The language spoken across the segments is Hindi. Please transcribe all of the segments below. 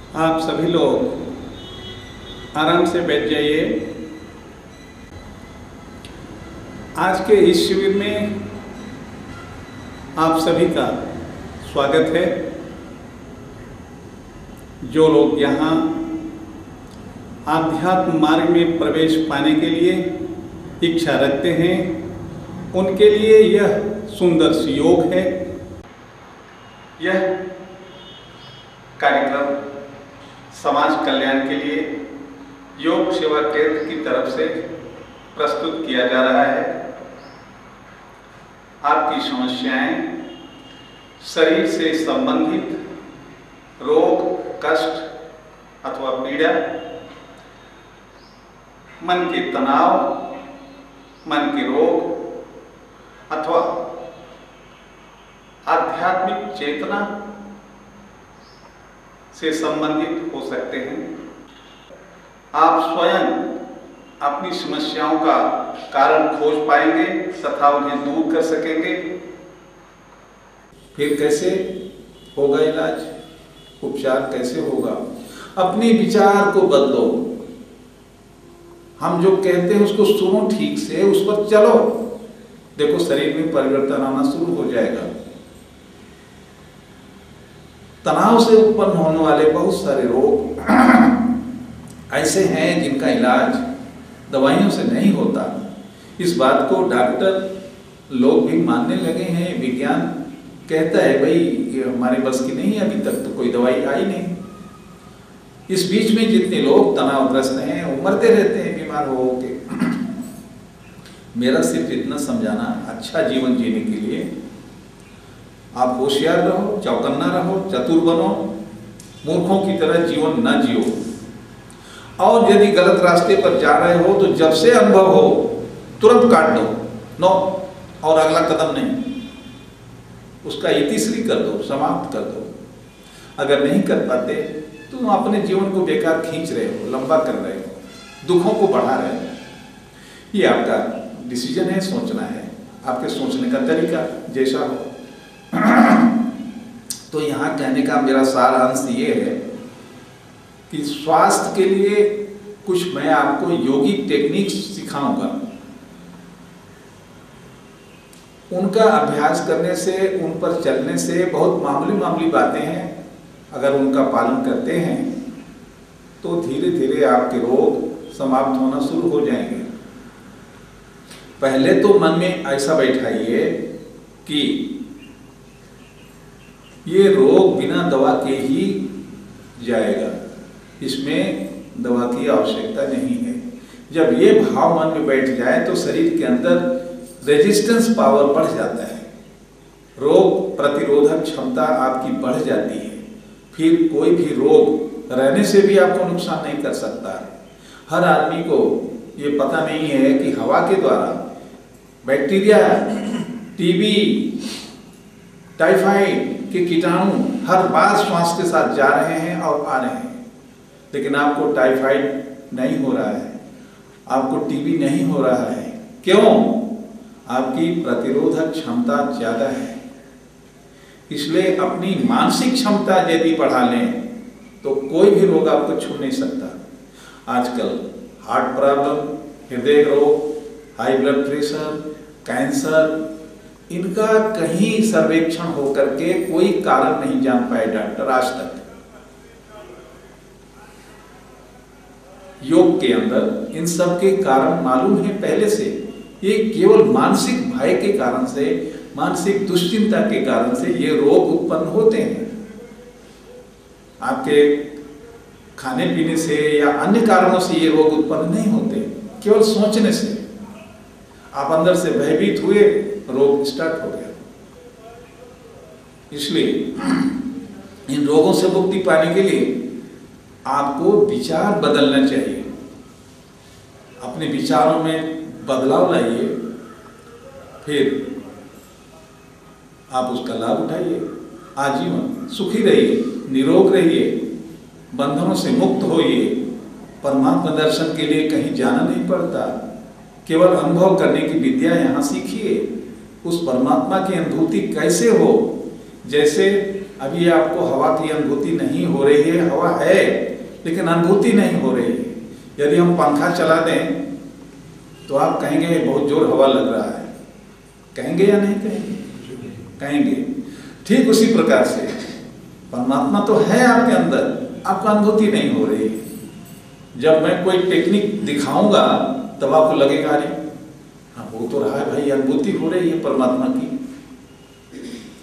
आप सभी लोग आराम से बैठ जाइए। आज के इस शिविर में आप सभी का स्वागत है। जो लोग यहाँ आध्यात्म मार्ग में प्रवेश पाने के लिए इच्छा रखते हैं, उनके लिए यह सुंदर योग है। यह कार्यक्रम समाज कल्याण के लिए योग सेवा केंद्र की तरफ से प्रस्तुत किया जा रहा है। आपकी समस्याएं, शरीर से संबंधित रोग, कष्ट अथवा पीड़ा, मन के तनाव, मन के रोग अथवा आध्यात्मिक चेतना से संबंधित हो सकते हैं। आप स्वयं अपनी समस्याओं का कारण खोज पाएंगे तथा उन्हें दूर कर सकेंगे। फिर कैसे होगा इलाज, उपचार कैसे होगा? अपने विचार को बदलो। हम जो कहते हैं उसको सुनो ठीक से, उस पर चलो। देखो शरीर में परिवर्तन आना शुरू हो जाएगा। तनाव से उत्पन्न होने वाले बहुत सारे रोग ऐसे हैं जिनका इलाज दवाइयों से नहीं होता। इस बात को डॉक्टर लोग भी मानने लगे हैं। विज्ञान कहता है भाई ये हमारे बस की नहीं है, अभी तक तो कोई दवाई आई नहीं। इस बीच में जितने लोग तनावग्रस्त हैं वो मरते रहते हैं बीमार हो के। मेरा सिर्फ इतना समझाना, अच्छा जीवन जीने के लिए आप होशियार रहो, चौकन्ना रहो, चतुर बनो, मूर्खों की तरह जीवन न जियो। और यदि गलत रास्ते पर जा रहे हो तो जब से अनुभव हो तुरंत काट दो, नो, और अगला कदम नहीं, उसका इतिश्री कर दो, समाप्त कर दो। अगर नहीं कर पाते तो तुम अपने जीवन को बेकार खींच रहे हो, लंबा कर रहे हो, दुखों को बढ़ा रहे हो। ये आपका डिसीजन है, सोचना है, आपके सोचने का तरीका जैसा हो। तो यहाँ कहने का मेरा सारा अंश ये है कि स्वास्थ्य के लिए कुछ मैं आपको योगिक टेक्निक्स सिखाऊंगा। उनका अभ्यास करने से, उन पर चलने से बहुत मामूली बातें हैं। अगर उनका पालन करते हैं तो धीरे धीरे आपके रोग समाप्त होना शुरू हो जाएंगे। पहले तो मन में ऐसा बैठाइए कि ये रोग बिना दवा के ही जाएगा, इसमें दवा की आवश्यकता नहीं है। जब ये भाव मन में बैठ जाए तो शरीर के अंदर रेजिस्टेंस पावर बढ़ जाता है, रोग प्रतिरोधक क्षमता आपकी बढ़ जाती है। फिर कोई भी रोग रहने से भी आपको नुकसान नहीं कर सकता। हर आदमी को ये पता नहीं है कि हवा के द्वारा बैक्टीरिया, टीबी, टाइफाइड के कीटाणु हर बार श्वास के साथ जा रहे हैं और आ रहे हैं। लेकिन आपको टाइफाइड नहीं हो रहा है, आपको टीबी नहीं हो रहा है। क्यों? आपकी प्रतिरोधक क्षमता ज्यादा है। इसलिए अपनी मानसिक क्षमता यदि बढ़ा लें तो कोई भी रोग आपको छू नहीं सकता। आजकल हार्ट प्रॉब्लम, हृदय रोग, हाई ब्लड प्रेशर, कैंसर, इनका कहीं सर्वेक्षण होकर के कोई कारण नहीं जान पाए डॉक्टर आज तक। योग के अंदर इन सब के कारण मालूम है पहले से। ये केवल मानसिक भय के कारण से, मानसिक दुश्चिंता के कारण से ये रोग उत्पन्न होते हैं। आपके खाने पीने से या अन्य कारणों से ये रोग उत्पन्न नहीं होते, केवल सोचने से। आप अंदर से भयभीत हुए, रोग स्टार्ट हो गया। इसलिए इन रोगों से मुक्ति पाने के लिए आपको विचार बदलना चाहिए। अपने विचारों में बदलाव लाइए, फिर आप उसका लाभ उठाइए। आजीवन सुखी रहिए, निरोग रहिए, बंधनों से मुक्त होइए। परमात्मा दर्शन के लिए कहीं जाना नहीं पड़ता, केवल अनुभव करने की विद्या यहाँ सीखिए। उस परमात्मा की अनुभूति कैसे हो? जैसे अभी आपको हवा की अनुभूति नहीं हो रही है, हवा है लेकिन अनुभूति नहीं हो रही है। यदि हम पंखा चला दें तो आप कहेंगे बहुत जोर हवा लग रहा है, कहेंगे या नहीं कहेंगे? कहेंगे। ठीक उसी प्रकार से परमात्मा तो है आपके अंदर, आपको अनुभूति नहीं हो रही। जब मैं कोई टेक्निक दिखाऊंगा तब आपको लगेगा अरे हाँ वो तो रहा है भाई, अनुभूति हो रही है परमात्मा की।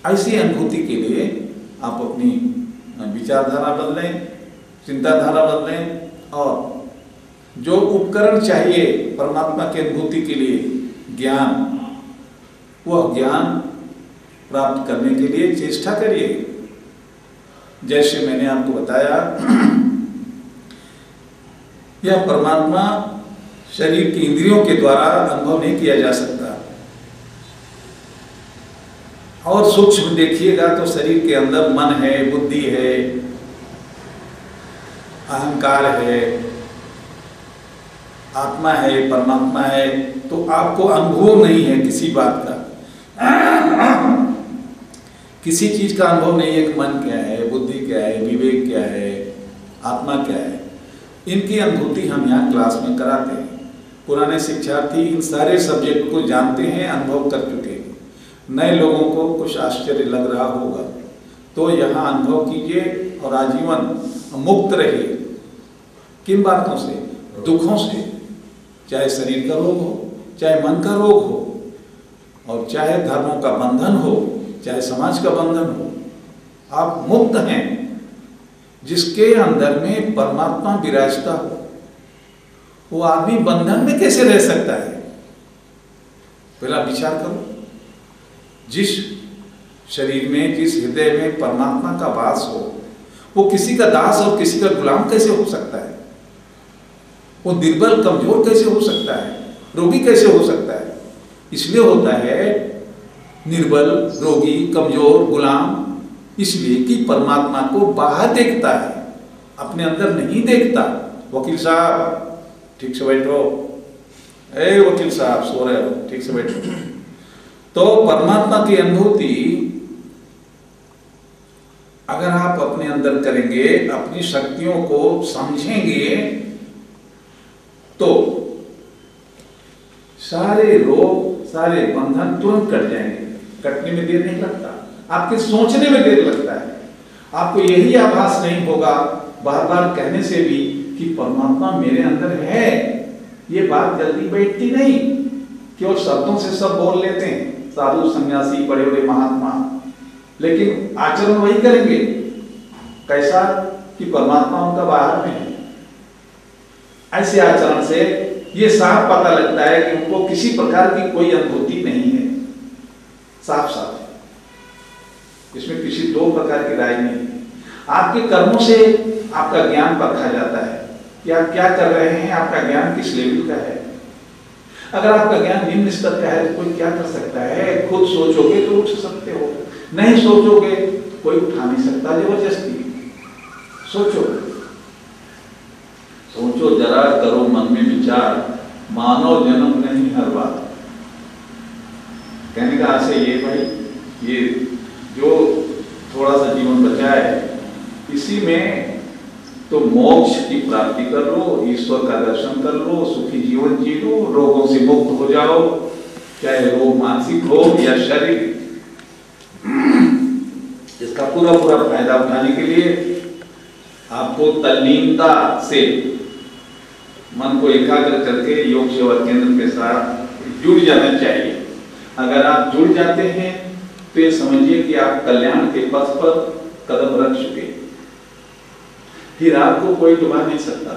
ऐसी अनुभूति के लिए आप अपनी विचारधारा बदलें, चिंताधारा बदलें, और जो उपकरण चाहिए परमात्मा की अनुभूति के लिए, ज्ञान, वह ज्ञान प्राप्त करने के लिए चेष्टा करिए। जैसे मैंने आपको बताया, यह परमात्मा शरीर की इंद्रियों के द्वारा अनुभव नहीं किया जा सकता। और सूक्ष्म देखिएगा तो शरीर के अंदर मन है, बुद्धि है, अहंकार है, आत्मा है, परमात्मा है, तो आपको अनुभव नहीं है किसी बात का, किसी चीज का अनुभव नहीं है कि मन क्या है, बुद्धि क्या है, विवेक क्या है, आत्मा क्या है। इनकी अनुभूति हम यहाँ क्लास में कराते हैं। पुराने शिक्षार्थी इन सारे सब्जेक्ट को जानते हैं, अनुभव कर चुके हैं। नए लोगों को कुछ आश्चर्य लग रहा होगा, तो यहाँ अनुभव कीजिए और आजीवन मुक्त रहिए। किन बातों से? दुखों से, चाहे शरीर का रोग हो, चाहे मन का रोग हो, और चाहे धर्मों का बंधन हो, चाहे समाज का बंधन हो, आप मुक्त हैं। जिसके अंदर में परमात्मा विराजता हो, वो आदमी बंधन में कैसे रह सकता है? पहला विचार करो। जिस शरीर में, जिस हृदय में परमात्मा का वास हो, वो किसी का दास और किसी का गुलाम कैसे हो सकता है? वो निर्बल कमजोर कैसे हो सकता है? रोगी कैसे हो सकता है? इसलिए होता है निर्बल, रोगी, कमजोर, गुलाम, इसलिए कि परमात्मा को बाहर देखता है, अपने अंदर नहीं देखता। वकील साहब ठीक से बैठो, ए वकील साहब सो रहे हो, ठीक से बैठो। तो परमात्मा की अनुभूति अगर आप अपने अंदर करेंगे, अपनी शक्तियों को समझेंगे, तो सारे रोग, सारे बंधन तुरंत कट जाएंगे। कटने में देर नहीं लगता, आपके सोचने में देर लगता है। आपको यही आभास नहीं होगा बार बार कहने से भी कि परमात्मा मेरे अंदर है। ये बात जल्दी बैठती नहीं, केवल शब्दों से सब बोल लेते हैं, साधु सन्यासी, बड़े बड़े महात्मा, लेकिन आचरण वही करेंगे कैसा कि परमात्मा उनका बाहर में है। ऐसे आचरण से ये साफ पता लगता है कि उनको किसी प्रकार की कोई अनुभूति नहीं है। साफ साफ, इसमें किसी दो प्रकार की राय नहीं है। आपके कर्मों से आपका ज्ञान परखा जाता है कि आप क्या कर रहे हैं, आपका ज्ञान किस लेवल का है। अगर आपका ज्ञान निम्न स्तर का है तो कोई क्या कर सकता है? खुद सोचोगे तो उठ सकते हो, नहीं सोचोगे कोई उठा नहीं सकता जबरदस्ती। सोचो, सोचो जरा, करो मन में विचार, मानव जन्म नहीं हर बात। कहने का आशय ये भाई, ये जो थोड़ा सा जीवन बचा है, इसी में तो मोक्ष की प्राप्ति कर लो, ईश्वर का दर्शन कर लो, सुखी जीवन जी लो, रोगों से मुक्त हो जाओ, चाहे रोग मानसिक हो या शारीरिक। इसका पूरा पूरा फायदा उठाने के लिए आपको तल्लीनता से मन को एकाग्र करके योग सेवा केंद्र के साथ जुड़ जाना चाहिए। अगर आप जुड़ जाते हैं तो ये समझिए कि आप कल्याण के पथ पर कदम रख चुके, फिर आपको कोई डुबा नहीं सकता।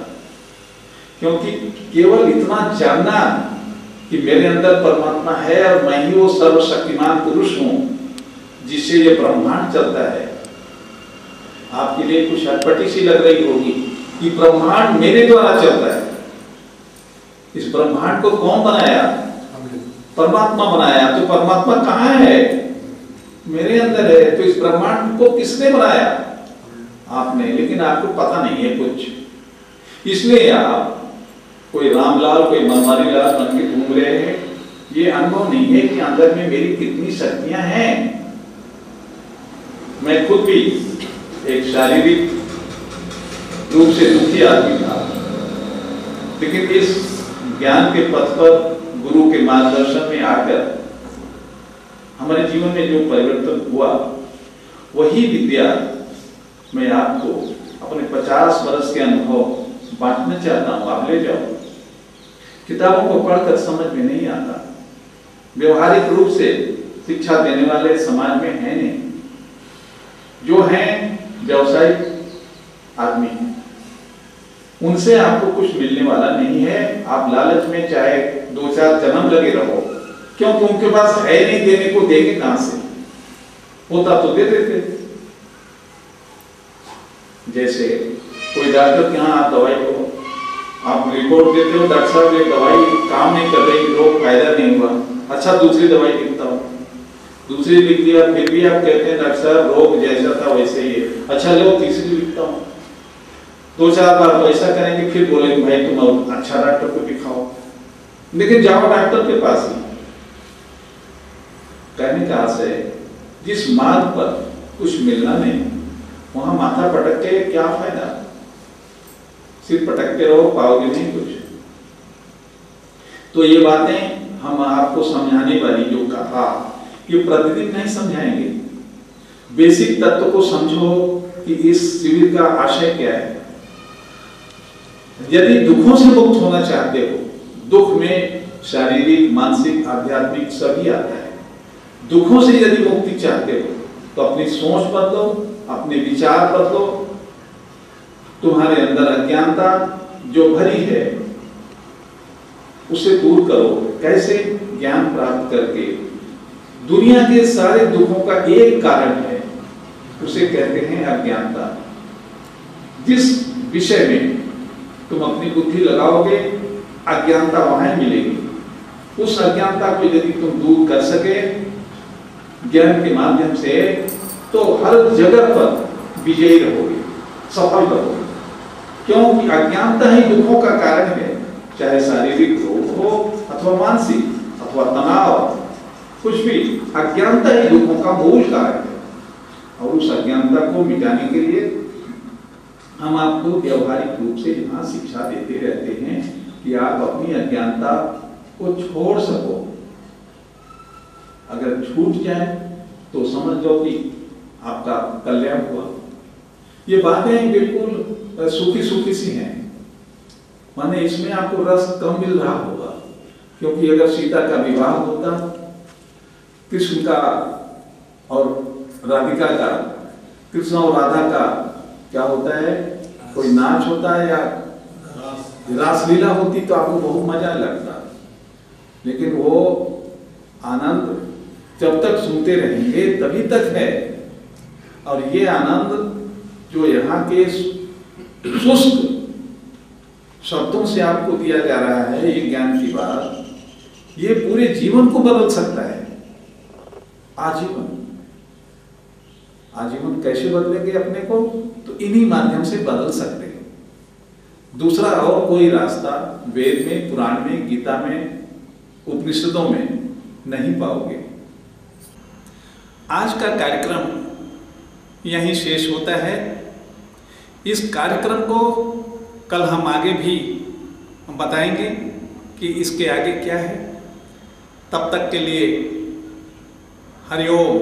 क्योंकि केवल इतना जानना कि मेरे अंदर परमात्मा है और मैं ही वो सर्वशक्तिमान पुरुष हूं जिससे ये ब्रह्मांड चलता है। आपके लिए कुछ अटपटी सी लग रही होगी कि ब्रह्मांड मेरे द्वारा चलता है। इस ब्रह्मांड को कौन बनाया? परमात्मा बनाया। तो परमात्मा कहाँ है? मेरे अंदर है। तो इस ब्रह्मांड को किसने बनाया? आपने। लेकिन आपको पता नहीं है कुछ, इसलिए आप कोई रामलाल, कोई मनमानी लाल बन के घूम रहे हैं। ये अनुभव नहीं है कि अंदर में मेरी कितनी शक्तियां हैं। मैं खुद भी एक शारीरिक रूप से दुखी आदमी था, लेकिन इस ज्ञान के पथ पर गुरु के मार्गदर्शन में आकर हमारे जीवन में जो परिवर्तन हुआ, वही विद्या मैं आपको अपने 50 वर्ष के अनुभव बांटना चाहता हूं। आप ले जाओ। किताबों को पढ़कर समझ में नहीं आता, व्यवहारिक रूप से शिक्षा देने वाले समाज में है नहीं, जो हैं व्यवसायिक आदमी, उनसे आपको कुछ मिलने वाला नहीं है। आप लालच में चाहे 2-4 जन्म लगे रहो, क्योंकि उनके पास है नहीं, देने को देंगे कहां से? होता तो दे देते। जैसे कोई डॉक्टर के यहाँ आप दवाई लो, आप रिपोर्ट देते हो, डॉक्टर साहब ये दवाई काम नहीं कर रही, रोग फायदा नहीं हुआ, अच्छा दूसरी दवाई लिखता हूँ, दूसरी लिख दिया, फिर भी आप कहते हैं डॉक्टर साहब रोग जैसा था वैसे ही है, अच्छा लो तीसरी लिखता हूँ। 2-4 बार तो ऐसा करेंगे, फिर बोलेंगे भाई तुम अच्छा डॉक्टर को दिखाओ, लेकिन जाओ डॉक्टर के पास ही। कहने का आशय है, जिस मार्ग पर कुछ मिलना नहीं, वहां माथा पटक के क्या फायदा? सिर्फ पटकते रहो, पाओगे नहीं कुछ। तो ये बातें हम आपको समझाने वाली जो कहा, ये प्रतिदिन नहीं समझाएंगे। बेसिक तत्व को समझो कि इस शिविर का आशय क्या है। यदि दुखों से मुक्त होना चाहते हो, दुख में शारीरिक, मानसिक, आध्यात्मिक सभी आता है। दुखों से यदि मुक्ति चाहते हो तो अपनी सोच बदलो, अपने विचार बदलो, तुम्हारे अंदर अज्ञानता जो भरी है उसे दूर करो। कैसे? ज्ञान प्राप्त करके। दुनिया के सारे दुखों का एक कारण है, उसे कहते हैं अज्ञानता। जिस विषय में तुम अपनी बुद्धि लगाओगे, अज्ञानता वहां मिलेगी। उस अज्ञानता को यदि तुम दूर कर सके ज्ञान के माध्यम से, तो हर जगह पर विजयी रहोगे, सफल रहोगे। क्योंकि अज्ञानता ही दुखों का कारण है, चाहे शारीरिक रोग हो अथवा मानसिक अथवा तनाव, कुछ भी अज्ञानता ही दुखों का मूल कारण है। और उस अज्ञानता को मिटाने के लिए हम आपको व्यवहारिक रूप से यहाँ शिक्षा देते रहते हैं कि आप अपनी अज्ञानता को छोड़ सको। अगर छूट जाए तो समझ लो कि आपका कल्याण हुआ। ये बातें बिल्कुल सूखी सूखी सी हैं, माने इसमें आपको रस कम मिल रहा होगा, क्योंकि अगर सीता का विवाह होता, कृष्ण का और राधिका का, कृष्ण और राधा का क्या होता है, कोई नाच होता है या रासलीला होती तो आपको बहुत मजा लगता, लेकिन वो आनंद जब तक सुनते रहेंगे तभी तक है। और ये आनंद जो यहाँ के शुष्क शब्दों से आपको दिया जा रहा है, ये ज्ञान की बात, ये पूरे जीवन को बदल सकता है। आजीवन। आजीवन कैसे बदलेंगे अपने को? तो इन्हीं माध्यम से बदल सकते हैं। दूसरा और कोई रास्ता वेद में, पुराण में, गीता में, उपनिषदों में नहीं पाओगे। आज का कार्यक्रम यहीं शेष होता है। इस कार्यक्रम को कल हम आगे भी बताएंगे कि इसके आगे क्या है। तब तक के लिए हरिओम।